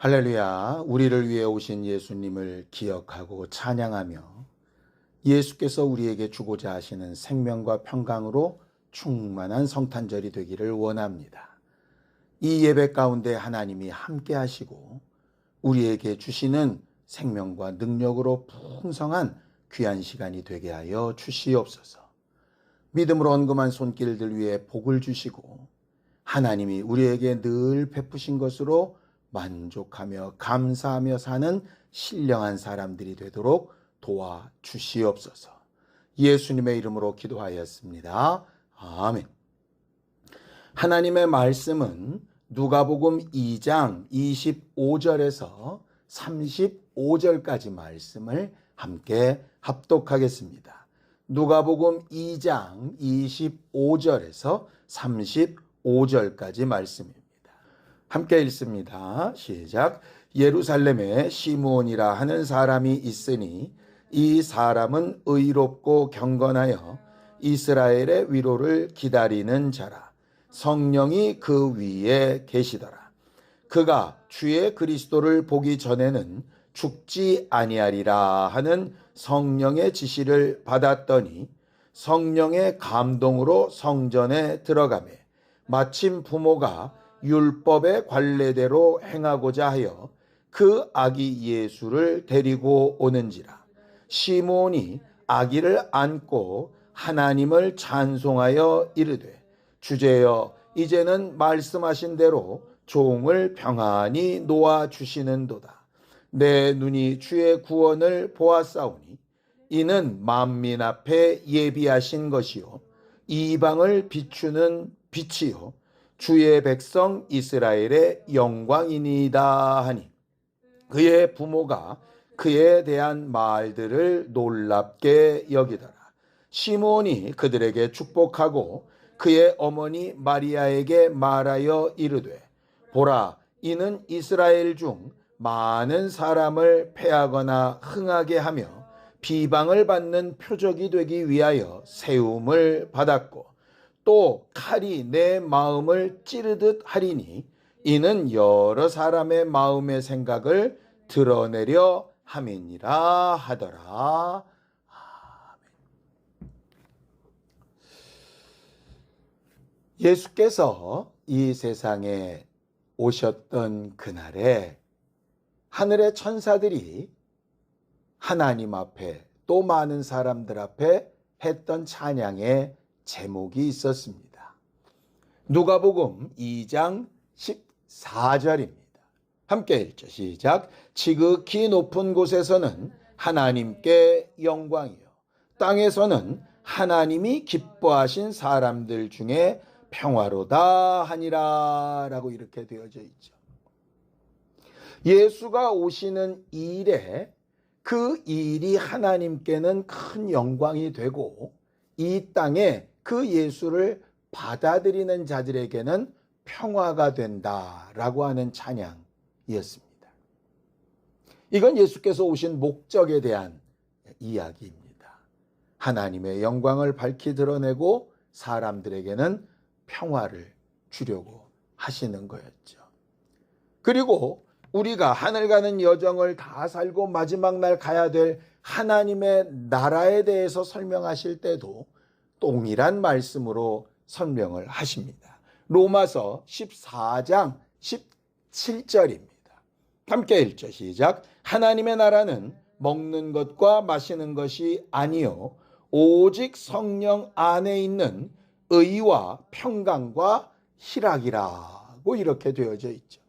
할렐루야, 우리를 위해 오신 예수님을 기억하고 찬양하며 예수께서 우리에게 주고자 하시는 생명과 평강으로 충만한 성탄절이 되기를 원합니다. 이 예배 가운데 하나님이 함께 하시고 우리에게 주시는 생명과 능력으로 풍성한 귀한 시간이 되게 하여 주시옵소서. 믿음으로 언금한 손길들 위에 복을 주시고 하나님이 우리에게 늘 베푸신 것으로 만족하며 감사하며 사는 신령한 사람들이 되도록 도와주시옵소서. 예수님의 이름으로 기도하였습니다. 아멘. 하나님의 말씀은 누가복음 2장 25절에서 35절까지 말씀을 함께 합독하겠습니다. 누가복음 2장 25절에서 35절까지 말씀입니다. 함께 읽습니다. 시작. 예루살렘에 시므온이라 하는 사람이 있으니 이 사람은 의롭고 경건하여 이스라엘의 위로를 기다리는 자라. 성령이 그 위에 계시더라. 그가 주의 그리스도를 보기 전에는 죽지 아니하리라 하는 성령의 지시를 받았더니 성령의 감동으로 성전에 들어가매 마침 부모가 율법의 관례대로 행하고자 하여 그 아기 예수를 데리고 오는지라. 시므온이 아기를 안고 하나님을 찬송하여 이르되 주제여 이제는 말씀하신 대로 종을 평안히 놓아 주시는도다. 내 눈이 주의 구원을 보았사오니 이는 만민 앞에 예비하신 것이요 이방을 비추는 빛이요 주의 백성 이스라엘의 영광이니이다 하니 그의 부모가 그에 대한 말들을 놀랍게 여기더라. 시므온이 그들에게 축복하고 그의 어머니 마리아에게 말하여 이르되 보라 이는 이스라엘 중 많은 사람을 패하거나 흥하게 하며 비방을 받는 표적이 되기 위하여 세움을 받았고 또 칼이 내 마음을 찌르듯 하리니 이는 여러 사람의 마음의 생각을 드러내려 함이니라 하더라. 아멘. 예수께서 이 세상에 오셨던 그날에 하늘의 천사들이 하나님 앞에 또 많은 사람들 앞에 했던 찬양의 제목이 있었습니다. 누가복음 2장 14절입니다. 함께 읽죠. 시작. 지극히 높은 곳에서는 하나님께 영광이요 땅에서는 하나님이 기뻐하신 사람들 중에 평화로다 하니라 라고 이렇게 되어져 있죠. 예수가 오시는 일에 그 일이 하나님께는 큰 영광이 되고 이 땅에 그 예수를 받아들이는 자들에게는 평화가 된다라고 하는 찬양이었습니다. 이건 예수께서 오신 목적에 대한 이야기입니다. 하나님의 영광을 밝히 드러내고 사람들에게는 평화를 주려고 하시는 거였죠. 그리고 우리가 하늘 가는 여정을 다 살고 마지막 날 가야 될 하나님의 나라에 대해서 설명하실 때도 동일한 말씀으로 설명을 하십니다. 로마서 14장 17절입니다. 함께 읽죠. 시작. 하나님의 나라는 먹는 것과 마시는 것이 아니요 오직 성령 안에 있는 의와 평강과 희락이라고 이렇게 되어져 있죠.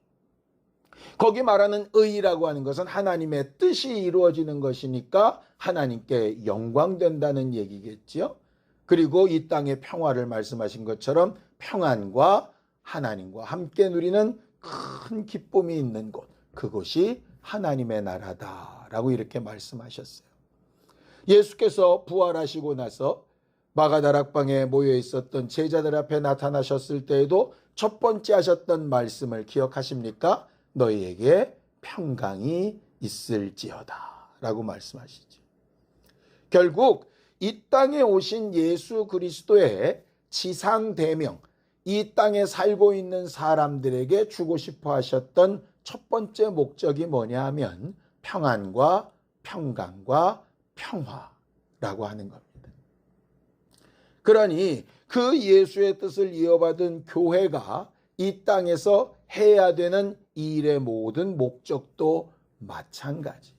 거기 말하는 의라고 하는 것은 하나님의 뜻이 이루어지는 것이니까 하나님께 영광된다는 얘기겠지요. 그리고 이 땅의 평화를 말씀하신 것처럼 평안과 하나님과 함께 누리는 큰 기쁨이 있는 곳, 그곳이 하나님의 나라다라고 이렇게 말씀하셨어요. 예수께서 부활하시고 나서 마가다락방에 모여 있었던 제자들 앞에 나타나셨을 때에도 첫 번째 하셨던 말씀을 기억하십니까? 너희에게 평강이 있을지어다 라고 말씀하시죠. 결국 이 땅에 오신 예수 그리스도의 지상 대명, 이 땅에 살고 있는 사람들에게 주고 싶어 하셨던 첫 번째 목적이 뭐냐 하면 평안과 평강과 평화라고 하는 겁니다. 그러니 그 예수의 뜻을 이어받은 교회가 이 땅에서 해야 되는 일의 모든 목적도 마찬가지지.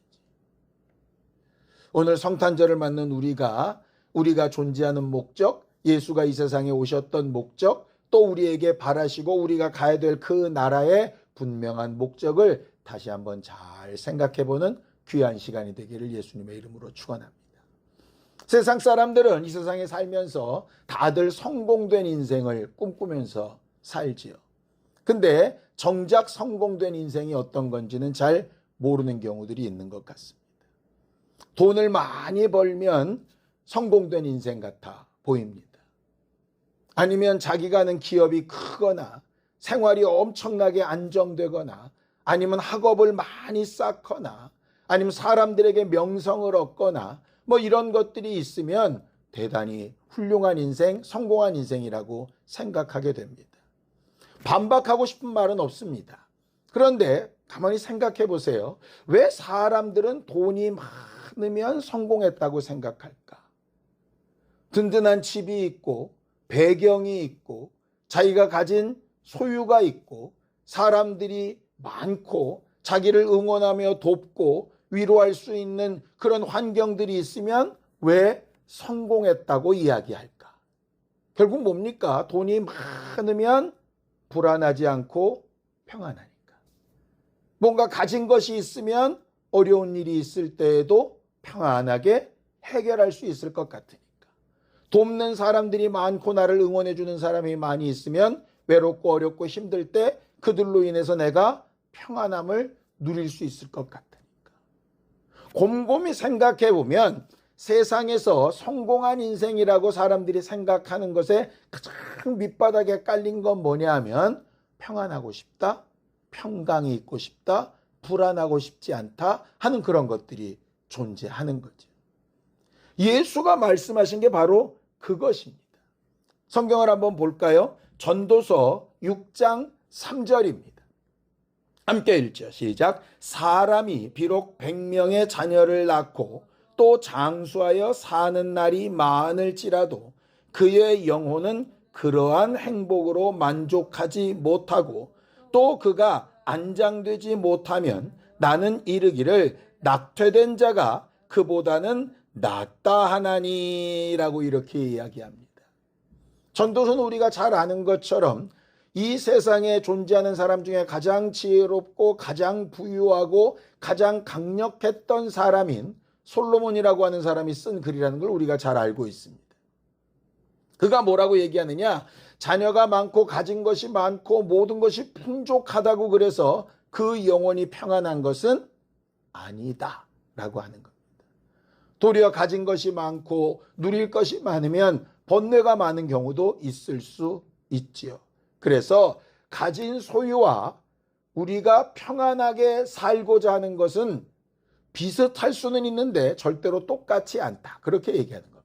오늘 성탄절을 맞는 우리가 존재하는 목적, 예수가 이 세상에 오셨던 목적, 또 우리에게 바라시고 우리가 가야 될 그 나라의 분명한 목적을 다시 한번 잘 생각해보는 귀한 시간이 되기를 예수님의 이름으로 축원합니다. 세상 사람들은 이 세상에 살면서 다들 성공된 인생을 꿈꾸면서 살지요. 근데 정작 성공된 인생이 어떤 건지는 잘 모르는 경우들이 있는 것 같습니다. 돈을 많이 벌면 성공된 인생 같아 보입니다. 아니면 자기가 하는 기업이 크거나 생활이 엄청나게 안정되거나 아니면 학업을 많이 쌓거나 아니면 사람들에게 명성을 얻거나 뭐 이런 것들이 있으면 대단히 훌륭한 인생, 성공한 인생이라고 생각하게 됩니다. 반박하고 싶은 말은 없습니다. 그런데 가만히 생각해 보세요. 왜 사람들은 돈이 많으면 성공했다고 생각할까? 든든한 집이 있고 배경이 있고 자기가 가진 소유가 있고 사람들이 많고 자기를 응원하며 돕고 위로할 수 있는 그런 환경들이 있으면 왜 성공했다고 이야기할까? 결국 뭡니까? 돈이 많으면 불안하지 않고 평안하니까. 뭔가 가진 것이 있으면 어려운 일이 있을 때에도 평안하게 해결할 수 있을 것 같으니까. 돕는 사람들이 많고 나를 응원해 주는 사람이 많이 있으면 외롭고 어렵고 힘들 때 그들로 인해서 내가 평안함을 누릴 수 있을 것 같으니까. 곰곰이 생각해 보면 세상에서 성공한 인생이라고 사람들이 생각하는 것에 가장 밑바닥에 깔린 건 뭐냐 하면 평안하고 싶다, 평강이 있고 싶다, 불안하고 싶지 않다 하는 그런 것들이 존재하는 거죠. 예수가 말씀하신 게 바로 그것입니다. 성경을 한번 볼까요? 전도서 6장 3절입니다. 함께 읽죠. 시작. 사람이 비록 100명의 자녀를 낳고 또 장수하여 사는 날이 많을지라도 그의 영혼은 그러한 행복으로 만족하지 못하고 또 그가 안장되지 못하면 나는 이르기를 낙퇴된 자가 그보다는 낫다 하나니라고 이렇게 이야기합니다. 전도서는 우리가 잘 아는 것처럼 이 세상에 존재하는 사람 중에 가장 지혜롭고 가장 부유하고 가장 강력했던 사람인 솔로몬이라고 하는 사람이 쓴 글이라는 걸 우리가 잘 알고 있습니다. 그가 뭐라고 얘기하느냐? 자녀가 많고 가진 것이 많고 모든 것이 풍족하다고 그래서 그 영혼이 평안한 것은 아니다 라고 하는 겁니다. 도리어 가진 것이 많고 누릴 것이 많으면 번뇌가 많은 경우도 있을 수 있지요. 그래서 가진 소유와 우리가 평안하게 살고자 하는 것은 비슷할 수는 있는데 절대로 똑같지 않다. 그렇게 얘기하는 겁니다.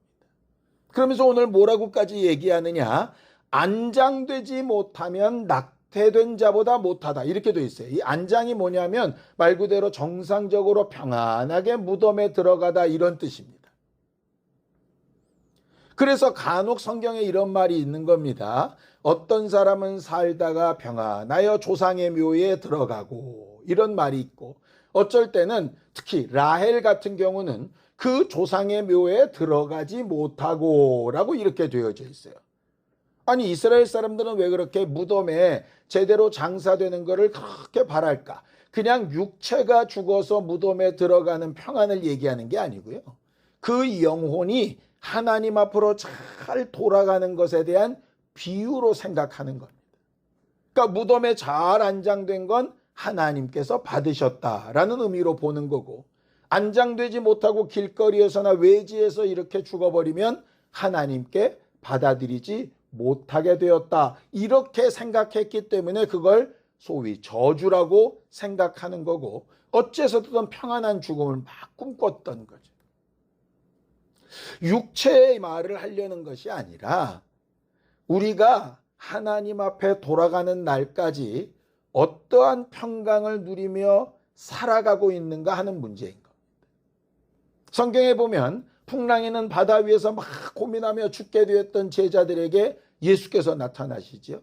그러면서 오늘 뭐라고까지 얘기하느냐? 안장되지 못하면 낙태된 자보다 못하다. 이렇게 돼 있어요. 이 안장이 뭐냐면 말 그대로 정상적으로 평안하게 무덤에 들어가다 이런 뜻입니다. 그래서 간혹 성경에 이런 말이 있는 겁니다. 어떤 사람은 살다가 평안하여 조상의 묘에 들어가고 이런 말이 있고 어쩔 때는 특히 라헬 같은 경우는 그 조상의 묘에 들어가지 못하고 라고 이렇게 되어져 있어요. 아니 이스라엘 사람들은 왜 그렇게 무덤에 제대로 장사되는 것을 그렇게 바랄까? 그냥 육체가 죽어서 무덤에 들어가는 평안을 얘기하는 게 아니고요. 그 영혼이 하나님 앞으로 잘 돌아가는 것에 대한 비유로 생각하는 겁니다. 그러니까 무덤에 잘 안장된 건 하나님께서 받으셨다라는 의미로 보는 거고 안장되지 못하고 길거리에서나 외지에서 이렇게 죽어버리면 하나님께 받아들이지 못하게 되었다. 이렇게 생각했기 때문에 그걸 소위 저주라고 생각하는 거고 어째서든 평안한 죽음을 막 꿈꿨던 거죠. 육체의 말을 하려는 것이 아니라 우리가 하나님 앞에 돌아가는 날까지 어떠한 평강을 누리며 살아가고 있는가 하는 문제인 겁니다. 성경에 보면 풍랑이는 바다 위에서 막 고민하며 죽게 되었던 제자들에게 예수께서 나타나시죠.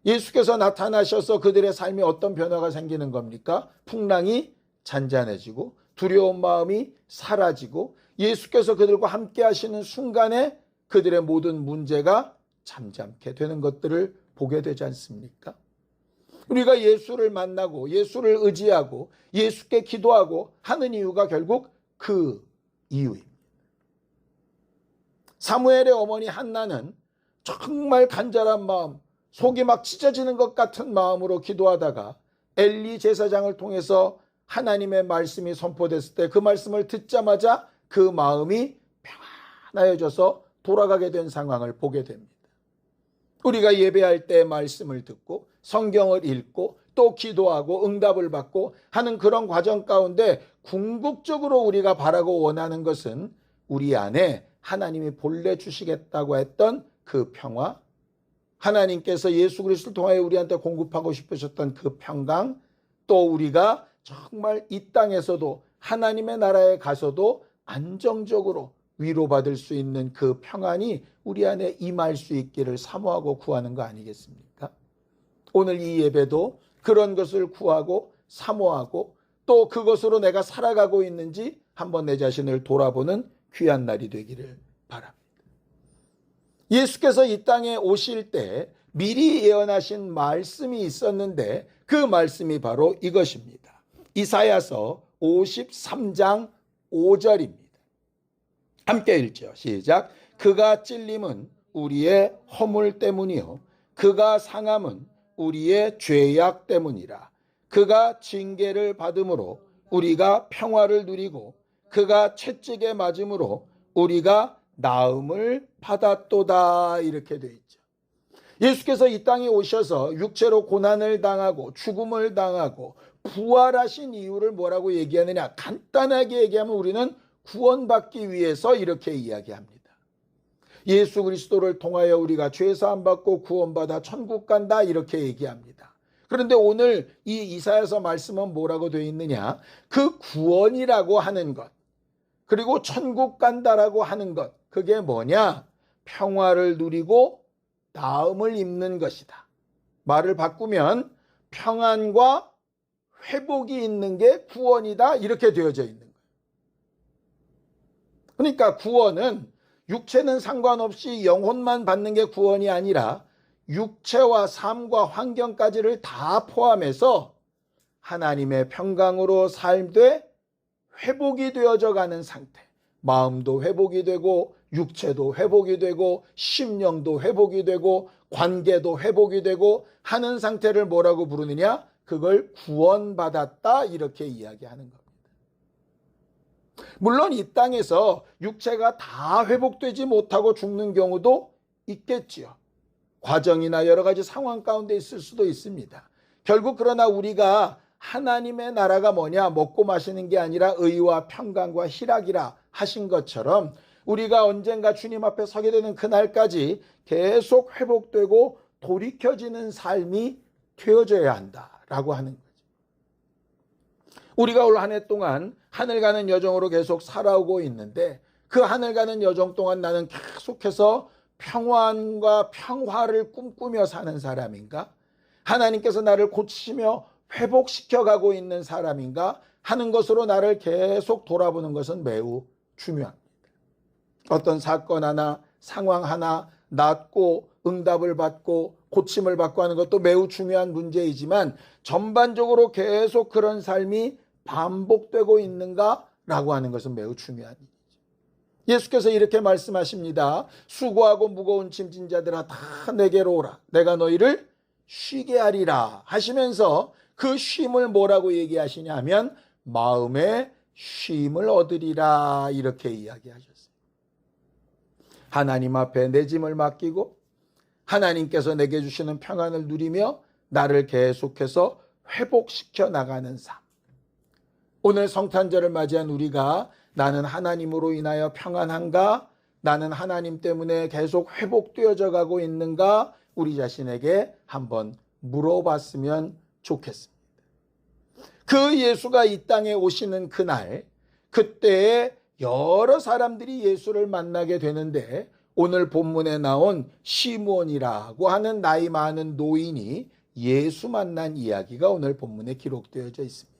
예수께서 나타나셔서 그들의 삶에 어떤 변화가 생기는 겁니까? 풍랑이 잔잔해지고 두려운 마음이 사라지고 예수께서 그들과 함께 하시는 순간에 그들의 모든 문제가 잠잠케 되는 것들을 보게 되지 않습니까? 우리가 예수를 만나고 예수를 의지하고 예수께 기도하고 하는 이유가 결국 그 이유입니다. 사무엘의 어머니 한나는 정말 간절한 마음, 속이 막 찢어지는 것 같은 마음으로 기도하다가 엘리 제사장을 통해서 하나님의 말씀이 선포됐을 때 그 말씀을 듣자마자 그 마음이 평안해져서 돌아가게 된 상황을 보게 됩니다. 우리가 예배할 때 말씀을 듣고 성경을 읽고 또 기도하고 응답을 받고 하는 그런 과정 가운데 궁극적으로 우리가 바라고 원하는 것은 우리 안에 하나님이 본래 주시겠다고 했던 그 평화, 하나님께서 예수 그리스도를 통하여 우리한테 공급하고 싶으셨던 그 평강, 또 우리가 정말 이 땅에서도 하나님의 나라에 가서도 안정적으로 위로받을 수 있는 그 평안이 우리 안에 임할 수 있기를 사모하고 구하는 거 아니겠습니까? 오늘 이 예배도 그런 것을 구하고 사모하고 또 그것으로 내가 살아가고 있는지 한번 내 자신을 돌아보는 귀한 날이 되기를 바랍니다. 예수께서 이 땅에 오실 때 미리 예언하신 말씀이 있었는데 그 말씀이 바로 이것입니다. 이사야서 53장 5절입니다. 함께 읽죠. 시작. 그가 찔림은 우리의 허물 때문이요 그가 상함은 우리의 죄악 때문이라. 그가 징계를 받음으로 우리가 평화를 누리고 그가 채찍에 맞음으로 우리가 나음을 받았도다. 이렇게 되어 있죠. 예수께서 이 땅에 오셔서 육체로 고난을 당하고 죽음을 당하고 부활하신 이유를 뭐라고 얘기하느냐? 간단하게 얘기하면 우리는 구원받기 위해서 이렇게 이야기합니다. 예수 그리스도를 통하여 우리가 죄사함 받고 구원받아 천국 간다 이렇게 얘기합니다. 그런데 오늘 이 이사야서 말씀은 뭐라고 되어 있느냐? 그 구원이라고 하는 것 그리고 천국 간다라고 하는 것 그게 뭐냐? 평화를 누리고 나음을 입는 것이다. 말을 바꾸면 평안과 회복이 있는 게 구원이다 이렇게 되어져 있는 거예요. 그러니까 구원은 육체는 상관없이 영혼만 받는 게 구원이 아니라 육체와 삶과 환경까지를 다 포함해서 하나님의 평강으로 살되 회복이 되어져 가는 상태. 마음도 회복이 되고 육체도 회복이 되고 심령도 회복이 되고 관계도 회복이 되고 하는 상태를 뭐라고 부르느냐? 그걸 구원받았다 이렇게 이야기하는 겁니다. 물론 이 땅에서 육체가 다 회복되지 못하고 죽는 경우도 있겠지요. 과정이나 여러 가지 상황 가운데 있을 수도 있습니다. 결국 그러나 우리가 하나님의 나라가 뭐냐? 먹고 마시는 게 아니라 의와 평강과 희락이라 하신 것처럼 우리가 언젠가 주님 앞에 서게 되는 그날까지 계속 회복되고 돌이켜지는 삶이 되어져야 한다라고 하는 거죠. 우리가 올 한 해 동안 하늘 가는 여정으로 계속 살아오고 있는데 그 하늘 가는 여정 동안 나는 계속해서 평안과 평화를 꿈꾸며 사는 사람인가? 하나님께서 나를 고치시며 회복시켜 가고 있는 사람인가 하는 것으로 나를 계속 돌아보는 것은 매우 중요합니다. 어떤 사건 하나, 상황 하나 낫고 응답을 받고 고침을 받고 하는 것도 매우 중요한 문제이지만 전반적으로 계속 그런 삶이 반복되고 있는가라고 하는 것은 매우 중요한 일이죠. 예수께서 이렇게 말씀하십니다. 수고하고 무거운 짐진 자들아 다 내게로 오라. 내가 너희를 쉬게 하리라 하시면서 그 쉼을 뭐라고 얘기하시냐면 마음의 쉼을 얻으리라 이렇게 이야기하셨어요. 하나님 앞에 내 짐을 맡기고 하나님께서 내게 주시는 평안을 누리며 나를 계속해서 회복시켜 나가는 삶. 오늘 성탄절을 맞이한 우리가 나는 하나님으로 인하여 평안한가? 나는 하나님 때문에 계속 회복되어져 가고 있는가? 우리 자신에게 한번 물어봤으면 좋겠습니다. 그 예수가 이 땅에 오시는 그날, 그때에 여러 사람들이 예수를 만나게 되는데, 오늘 본문에 나온 시몬이라고 하는 나이 많은 노인이 예수 만난 이야기가 오늘 본문에 기록되어져 있습니다.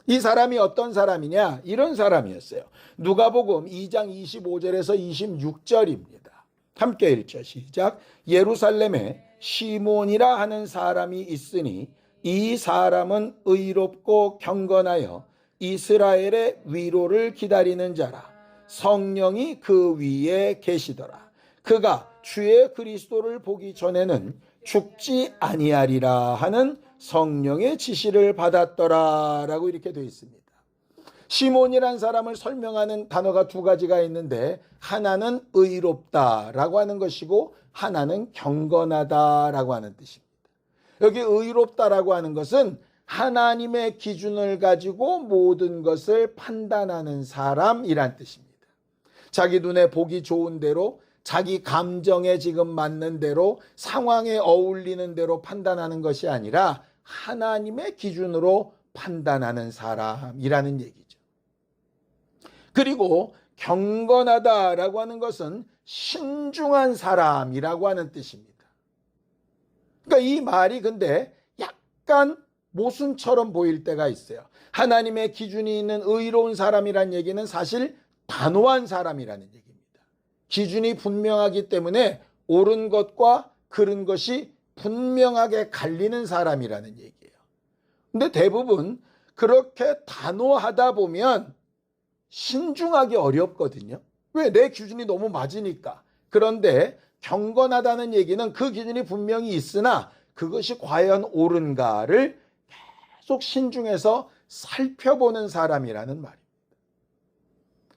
이 사람이 어떤 사람이냐? 이런 사람이었어요. 누가복음 2장 25절에서 26절입니다. 함께 읽죠. 시작. 예루살렘에 시몬이라 하는 사람이 있으니 이 사람은 의롭고 경건하여 이스라엘의 위로를 기다리는 자라. 성령이 그 위에 계시더라. 그가 주의 그리스도를 보기 전에는 죽지 아니하리라 하는 성령의 지시를 받았더라 라고 이렇게 되어 있습니다. 시몬이란 사람을 설명하는 단어가 두 가지가 있는데, 하나는 의롭다라고 하는 것이고 하나는 경건하다라고 하는 뜻입니다. 여기 의롭다라고 하는 것은 하나님의 기준을 가지고 모든 것을 판단하는 사람이란 뜻입니다. 자기 눈에 보기 좋은 대로, 자기 감정에 지금 맞는 대로, 상황에 어울리는 대로 판단하는 것이 아니라 하나님의 기준으로 판단하는 사람이라는 얘기죠. 그리고 경건하다라고 하는 것은 신중한 사람이라고 하는 뜻입니다. 그러니까 이 말이 근데 약간 모순처럼 보일 때가 있어요. 하나님의 기준이 있는 의로운 사람이란 얘기는 사실 단호한 사람이라는 얘기입니다. 기준이 분명하기 때문에 옳은 것과 그른 것이 분명하게 갈리는 사람이라는 얘기예요. 근데 대부분 그렇게 단호하다 보면 신중하기 어렵거든요. 왜? 내 기준이 너무 맞으니까. 그런데 경건하다는 얘기는 그 기준이 분명히 있으나 그것이 과연 옳은가를 계속 신중해서 살펴보는 사람이라는 말입니다.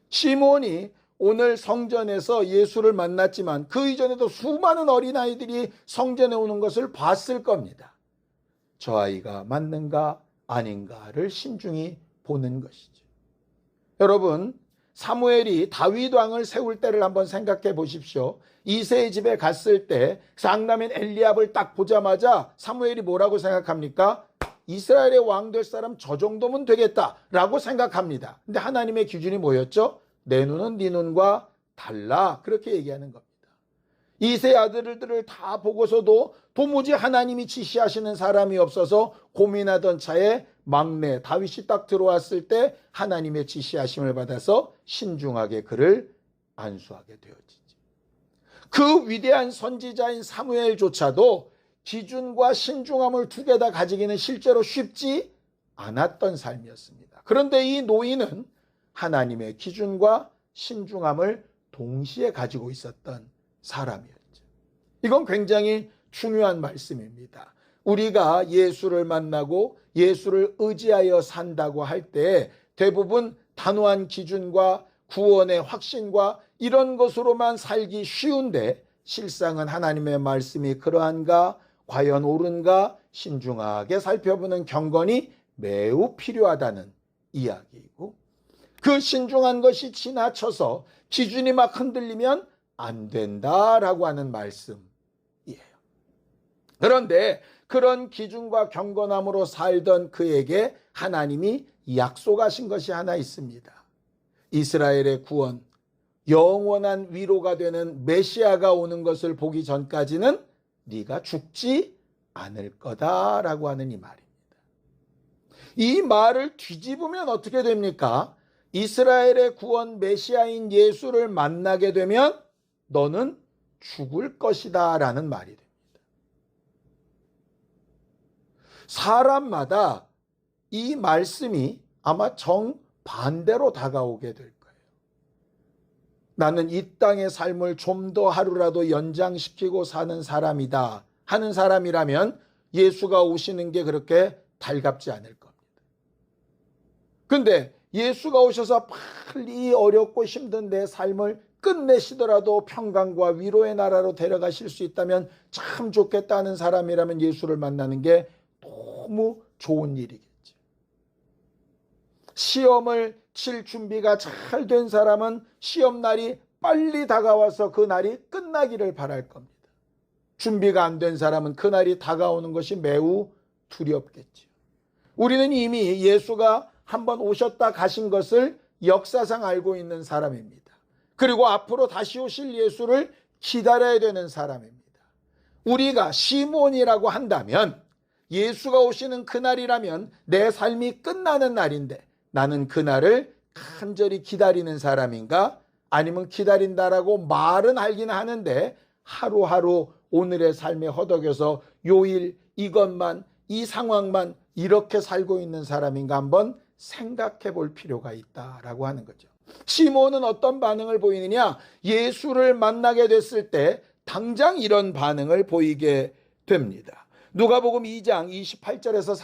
시몬이 오늘 성전에서 예수를 만났지만 그 이전에도 수많은 어린아이들이 성전에 오는 것을 봤을 겁니다. 저 아이가 맞는가 아닌가를 신중히 보는 것이죠. 여러분, 사무엘이 다윗 왕을 세울 때를 한번 생각해 보십시오. 이새의 집에 갔을 때 장남인 엘리압을 딱 보자마자 사무엘이 뭐라고 생각합니까? 이스라엘의 왕 될 사람 저 정도면 되겠다라고 생각합니다. 근데 하나님의 기준이 뭐였죠? 내 눈은 네 눈과 달라. 그렇게 얘기하는 겁니다. 이새 아들들을 다 보고서도 도무지 하나님이 지시하시는 사람이 없어서 고민하던 차에 막내 다윗이 딱 들어왔을 때 하나님의 지시하심을 받아서 신중하게 그를 안수하게 되어지죠. 그 위대한 선지자인 사무엘조차도 기준과 신중함을 두 개 다 가지기는 실제로 쉽지 않았던 삶이었습니다. 그런데 이 노인은 하나님의 기준과 신중함을 동시에 가지고 있었던 사람이었죠. 이건 굉장히 중요한 말씀입니다. 우리가 예수를 만나고 예수를 의지하여 산다고 할 때 대부분 단호한 기준과 구원의 확신과 이런 것으로만 살기 쉬운데, 실상은 하나님의 말씀이 그러한가, 과연 옳은가 신중하게 살펴보는 경건이 매우 필요하다는 이야기이고, 그 신중한 것이 지나쳐서 기준이 막 흔들리면 안 된다라고 하는 말씀이에요. 그런데 그런 기준과 경건함으로 살던 그에게 하나님이 약속하신 것이 하나 있습니다. 이스라엘의 구원, 영원한 위로가 되는 메시아가 오는 것을 보기 전까지는 네가 죽지 않을 거다라고 하는 이 말입니다. 이 말을 뒤집으면 어떻게 됩니까? 이스라엘의 구원 메시아인 예수를 만나게 되면 너는 죽을 것이다 라는 말이 됩니다. 사람마다 이 말씀이 아마 정반대로 다가오게 될 거예요. 나는 이 땅의 삶을 좀 더 하루라도 연장시키고 사는 사람이다 하는 사람이라면 예수가 오시는 게 그렇게 달갑지 않을 겁니다. 근데 예수가 오셔서 빨리 어렵고 힘든 내 삶을 끝내시더라도 평강과 위로의 나라로 데려가실 수 있다면 참 좋겠다는 사람이라면 예수를 만나는 게 너무 좋은 일이겠죠. 시험을 칠 준비가 잘 된 사람은 시험날이 빨리 다가와서 그 날이 끝나기를 바랄 겁니다. 준비가 안 된 사람은 그 날이 다가오는 것이 매우 두렵겠죠. 우리는 이미 예수가 한번 오셨다 가신 것을 역사상 알고 있는 사람입니다. 그리고 앞으로 다시 오실 예수를 기다려야 되는 사람입니다. 우리가 시몬이라고 한다면, 예수가 오시는 그날이라면 내 삶이 끝나는 날인데 나는 그날을 간절히 기다리는 사람인가? 아니면 기다린다라고 말은 하긴 하는데 하루하루 오늘의 삶에 허덕여서 요일 이것만, 이 상황만 이렇게 살고 있는 사람인가 한번 생각해 볼 필요가 있다라고 하는 거죠. 시몬은 어떤 반응을 보이느냐? 예수를 만나게 됐을 때 당장 이런 반응을 보이게 됩니다. 누가복음 2장 28절에서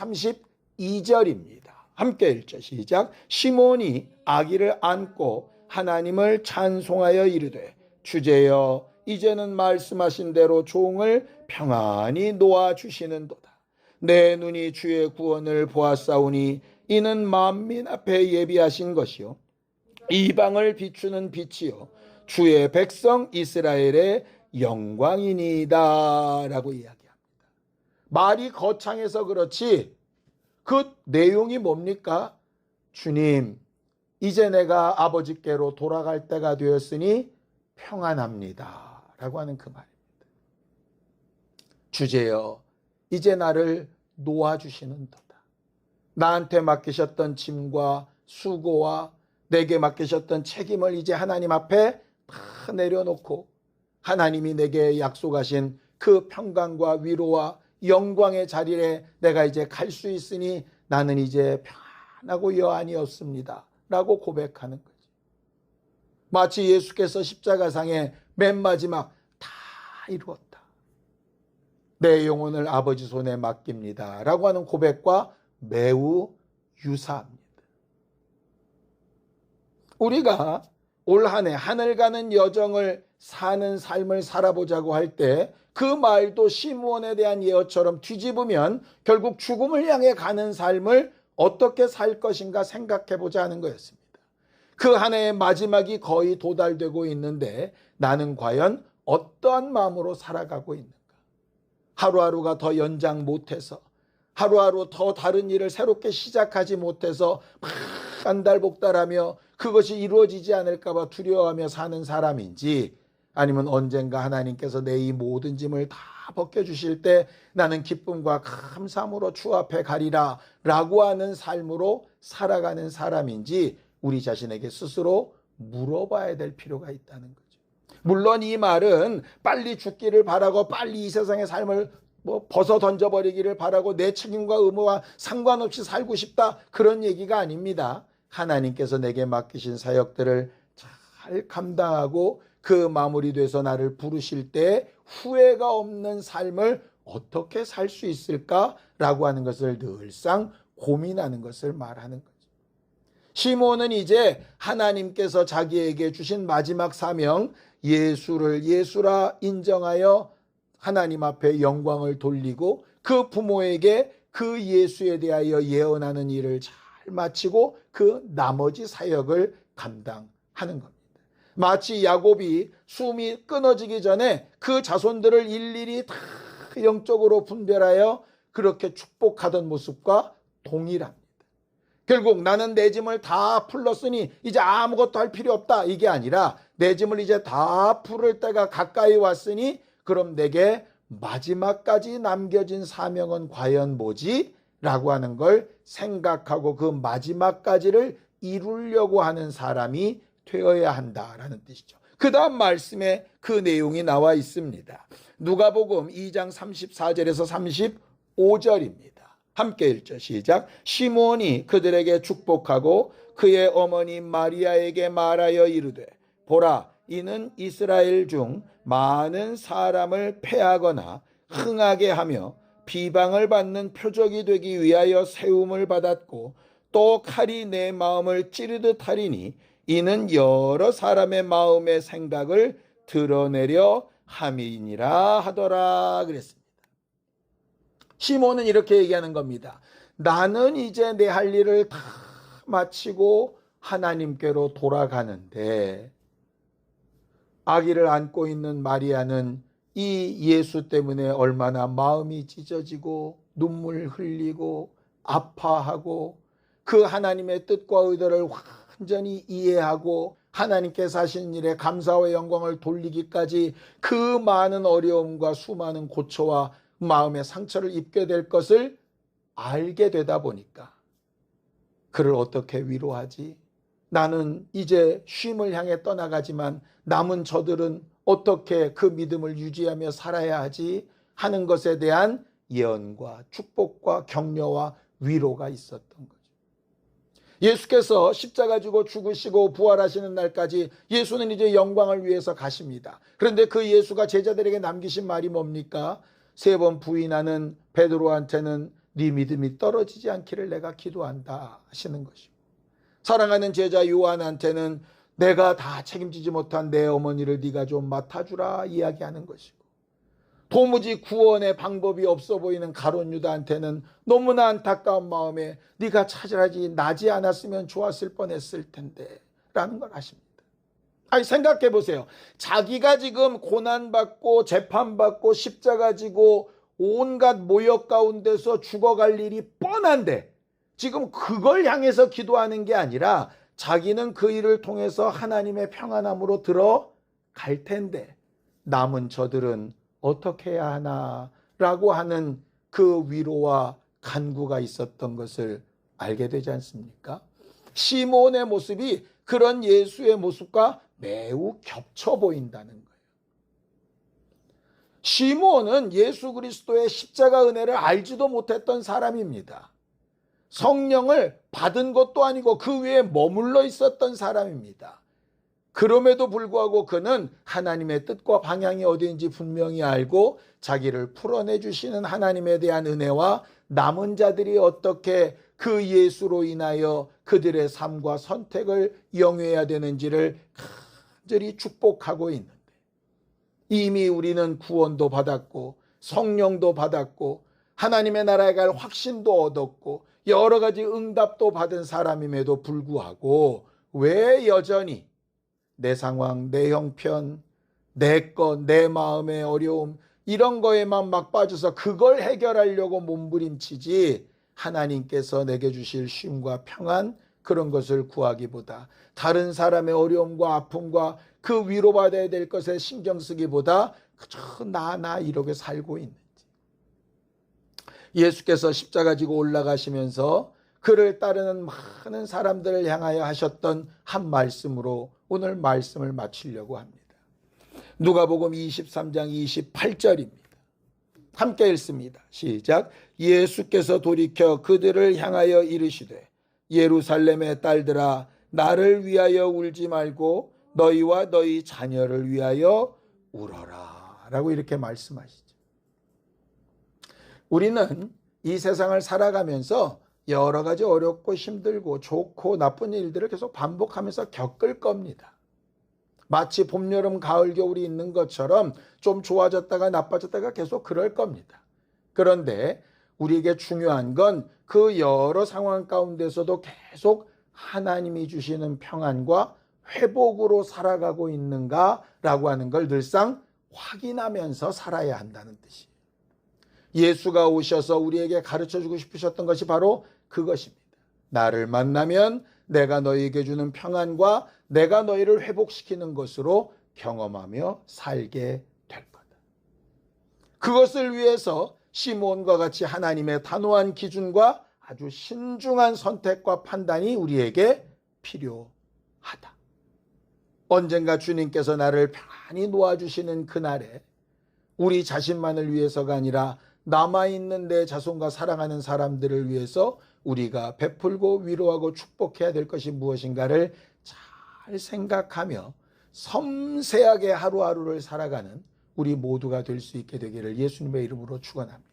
32절입니다. 함께 읽죠. 시작. 시몬이 아기를 안고 하나님을 찬송하여 이르되, 주제여 이제는 말씀하신 대로 종을 평안히 놓아주시는도다. 내 눈이 주의 구원을 보았사오니 이는 만민 앞에 예비하신 것이요 이방을 비추는 빛이요 주의 백성 이스라엘의 영광이니이다 라고 이야기합니다. 말이 거창해서 그렇지 그 내용이 뭡니까? 주님, 이제 내가 아버지께로 돌아갈 때가 되었으니 평안합니다 라고 하는 그 말입니다. 주제여 이제 나를 놓아주시는도다. 나한테 맡기셨던 짐과 수고와 내게 맡기셨던 책임을 이제 하나님 앞에 다 내려놓고 하나님이 내게 약속하신 그 평강과 위로와 영광의 자리에 내가 이제 갈 수 있으니 나는 이제 평안하고 여한이 없습니다 라고 고백하는 거죠. 마치 예수께서 십자가상에 맨 마지막 다 이루었다, 내 영혼을 아버지 손에 맡깁니다 라고 하는 고백과 매우 유사합니다. 우리가 올 한 해 하늘 가는 여정을 사는 삶을 살아보자고 할 때 그 말도 시므온에 대한 예언처럼 뒤집으면 결국 죽음을 향해 가는 삶을 어떻게 살 것인가 생각해보자 하는 거였습니다. 그 한 해의 마지막이 거의 도달되고 있는데 나는 과연 어떠한 마음으로 살아가고 있는가? 하루하루가 더 연장 못해서, 하루하루 더 다른 일을 새롭게 시작하지 못해서 막 안달복달하며 그것이 이루어지지 않을까 봐 두려워하며 사는 사람인지, 아니면 언젠가 하나님께서 내 이 모든 짐을 다 벗겨주실 때 나는 기쁨과 감사함으로 주 앞에 가리라 라고 하는 삶으로 살아가는 사람인지 우리 자신에게 스스로 물어봐야 될 필요가 있다는 거죠. 물론 이 말은 빨리 죽기를 바라고 빨리 이 세상의 삶을 벗어 던져버리기를 바라고 내 책임과 의무와 상관없이 살고 싶다 그런 얘기가 아닙니다. 하나님께서 내게 맡기신 사역들을 잘 감당하고 그 마무리돼서 나를 부르실 때 후회가 없는 삶을 어떻게 살 수 있을까라고 하는 것을 늘상 고민하는 것을 말하는 거죠. 시몬은 이제 하나님께서 자기에게 주신 마지막 사명, 예수를 예수라 인정하여 하나님 앞에 영광을 돌리고 그 부모에게 그 예수에 대하여 예언하는 일을 잘 마치고 그 나머지 사역을 감당하는 겁니다. 마치 야곱이 숨이 끊어지기 전에 그 자손들을 일일이 다 영적으로 분별하여 그렇게 축복하던 모습과 동일합니다. 결국 나는 내 짐을 다 풀었으니 이제 아무것도 할 필요 없다 이게 아니라 내 짐을 이제 다 풀을 때가 가까이 왔으니 그럼 내게 마지막까지 남겨진 사명은 과연 뭐지? 라고 하는 걸 생각하고 그 마지막까지를 이루려고 하는 사람이 되어야 한다라는 뜻이죠. 그 다음 말씀에 그 내용이 나와 있습니다. 누가복음 2장 34절에서 35절입니다. 함께 읽죠. 시작. 시몬이 그들에게 축복하고 그의 어머니 마리아에게 말하여 이르되, 보라, 이는 이스라엘 중 많은 사람을 패하거나 흥하게 하며 비방을 받는 표적이 되기 위하여 세움을 받았고 또 칼이 내 마음을 찌르듯 하리니 이는 여러 사람의 마음의 생각을 드러내려 함이니라 하더라 그랬습니다. 시몬은 이렇게 얘기하는 겁니다. 나는 이제 내 할 일을 다 마치고 하나님께로 돌아가는데 아기를 안고 있는 마리아는 이 예수 때문에 얼마나 마음이 찢어지고 눈물 흘리고 아파하고 그 하나님의 뜻과 의도를 완전히 이해하고 하나님께서 하신 일에 감사와 영광을 돌리기까지 그 많은 어려움과 수많은 고초와 마음의 상처를 입게 될 것을 알게 되다 보니까 그를 어떻게 위로하지? 나는 이제 쉼을 향해 떠나가지만 남은 저들은 어떻게 그 믿음을 유지하며 살아야 하지? 하는 것에 대한 예언과 축복과 격려와 위로가 있었던 거죠. 예수께서 십자가 지고 죽으시고 부활하시는 날까지 예수는 이제 영광을 위해서 가십니다. 그런데 그 예수가 제자들에게 남기신 말이 뭡니까? 3번 부인하는 베드로한테는 네 믿음이 떨어지지 않기를 내가 기도한다 하시는 것이고, 사랑하는 제자 요한한테는 내가 다 책임지지 못한 내 어머니를 네가 좀 맡아주라 이야기하는 것이고, 도무지 구원의 방법이 없어 보이는 가룟 유다한테는 너무나 안타까운 마음에 네가 찾으라지 나지 않았으면 좋았을 뻔했을 텐데 라는 걸 하십니다. 아니, 생각해 보세요. 자기가 지금 고난받고 재판받고 십자가 지고 온갖 모욕 가운데서 죽어갈 일이 뻔한데 지금 그걸 향해서 기도하는 게 아니라 자기는 그 일을 통해서 하나님의 평안함으로 들어갈 텐데 남은 저들은 어떻게 해야 하나라고 하는 그 위로와 간구가 있었던 것을 알게 되지 않습니까? 시몬의 모습이 그런 예수의 모습과 매우 겹쳐 보인다는 거예요. 시몬은 예수 그리스도의 십자가 은혜를 알지도 못했던 사람입니다. 성령을 받은 것도 아니고 그 위에 머물러 있었던 사람입니다. 그럼에도 불구하고 그는 하나님의 뜻과 방향이 어디인지 분명히 알고 자기를 풀어내 주시는 하나님에 대한 은혜와 남은 자들이 어떻게 그 예수로 인하여 그들의 삶과 선택을 영위해야 되는지를 간절히 축복하고 있는데, 이미 우리는 구원도 받았고 성령도 받았고 하나님의 나라에 갈 확신도 얻었고 여러 가지 응답도 받은 사람임에도 불구하고 왜 여전히 내 상황, 내 형편, 내 것, 내 마음의 어려움 이런 거에만 막 빠져서 그걸 해결하려고 몸부림치지 하나님께서 내게 주실 쉼과 평안 그런 것을 구하기보다 다른 사람의 어려움과 아픔과 그 위로받아야 될 것에 신경 쓰기보다 그저 나 이렇게 살고 있는지. 예수께서 십자가 지고 올라가시면서 그를 따르는 많은 사람들을 향하여 하셨던 한 말씀으로 오늘 말씀을 마치려고 합니다. 누가복음 23장 28절입니다. 함께 읽습니다. 시작. 예수께서 돌이켜 그들을 향하여 이르시되 예루살렘의 딸들아 나를 위하여 울지 말고 너희와 너희 자녀를 위하여 울어라 라고 이렇게 말씀하시죠. 우리는 이 세상을 살아가면서 여러 가지 어렵고 힘들고 좋고 나쁜 일들을 계속 반복하면서 겪을 겁니다. 마치 봄, 여름, 가을, 겨울이 있는 것처럼 좀 좋아졌다가 나빠졌다가 계속 그럴 겁니다. 그런데 우리에게 중요한 건 그 여러 상황 가운데서도 계속 하나님이 주시는 평안과 회복으로 살아가고 있는가라고 하는 걸 늘상 확인하면서 살아야 한다는 뜻이에요. 예수가 오셔서 우리에게 가르쳐주고 싶으셨던 것이 바로 그것입니다. 나를 만나면 내가 너희에게 주는 평안과 내가 너희를 회복시키는 것으로 경험하며 살게 될 거다. 그것을 위해서 시몬과 같이 하나님의 단호한 기준과 아주 신중한 선택과 판단이 우리에게 필요하다. 언젠가 주님께서 나를 편안히 놓아주시는 그날에 우리 자신만을 위해서가 아니라 남아있는 내 자손과 사랑하는 사람들을 위해서 우리가 베풀고 위로하고 축복해야 될 것이 무엇인가를 잘 생각하며 섬세하게 하루하루를 살아가는 우리 모두가 될 수 있게 되기를 예수님의 이름으로 축원합니다.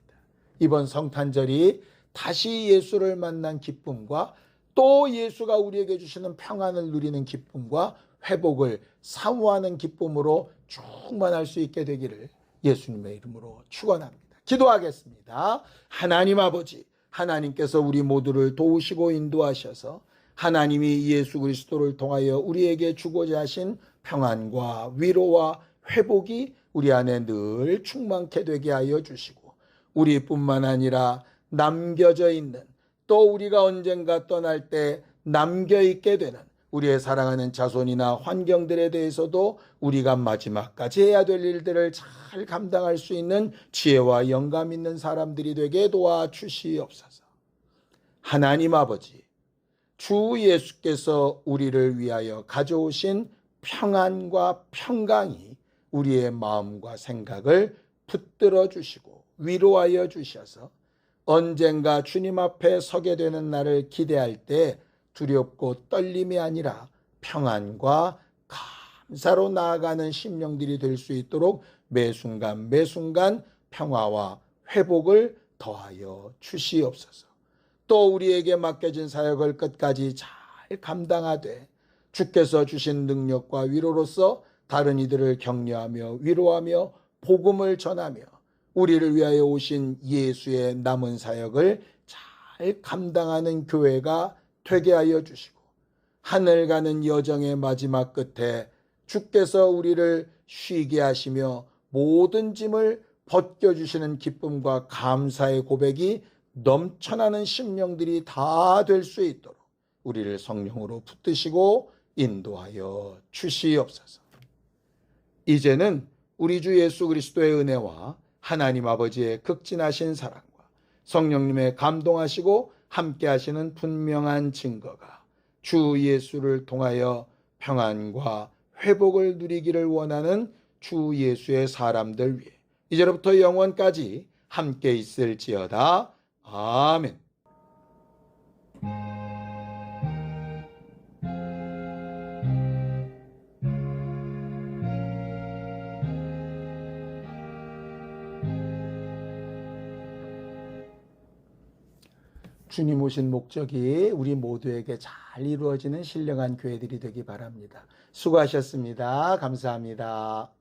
이번 성탄절이 다시 예수를 만난 기쁨과 또 예수가 우리에게 주시는 평안을 누리는 기쁨과 회복을 사모하는 기쁨으로 충만할 수 있게 되기를 예수님의 이름으로 축원합니다. 기도하겠습니다. 하나님 아버지, 하나님께서 우리 모두를 도우시고 인도하셔서 하나님이 예수 그리스도를 통하여 우리에게 주고자 하신 평안과 위로와 회복이 우리 안에 늘 충만케 되게 하여 주시고 우리뿐만 아니라 남겨져 있는, 또 우리가 언젠가 떠날 때 남겨있게 되는 우리의 사랑하는 자손이나 환경들에 대해서도 우리가 마지막까지 해야 될 일들을 잘 감당할 수 있는 지혜와 영감 있는 사람들이 되게 도와주시옵소서. 하나님 아버지, 주 예수께서 우리를 위하여 가져오신 평안과 평강이 우리의 마음과 생각을 붙들어 주시고 위로하여 주셔서 언젠가 주님 앞에 서게 되는 날을 기대할 때 두렵고 떨림이 아니라 평안과 감사로 나아가는 심령들이 될 수 있도록 매 순간 평화와 회복을 더하여 주시옵소서. 또 우리에게 맡겨진 사역을 끝까지 잘 감당하되 주께서 주신 능력과 위로로서 다른 이들을 격려하며 위로하며 복음을 전하며 우리를 위하여 오신 예수의 남은 사역을 잘 감당하는 교회가 되게 하여 주시고, 하늘 가는 여정의 마지막 끝에 주께서 우리를 쉬게 하시며 모든 짐을 벗겨주시는 기쁨과 감사의 고백이 넘쳐나는 심령들이 다 될 수 있도록 우리를 성령으로 붙드시고 인도하여 주시옵소서. 이제는 우리 주 예수 그리스도의 은혜와 하나님 아버지의 극진하신 사랑과 성령님의 감동하시고 함께 하시는 분명한 증거가 주 예수를 통하여 평안과 회복을 누리기를 원하는 주 예수의 사람들 위해 이제로부터 영원까지 함께 있을지어다. 아멘. 주님 오신 목적이 우리 모두에게 잘 이루어지는 신령한 교회들이 되기 바랍니다. 수고하셨습니다. 감사합니다.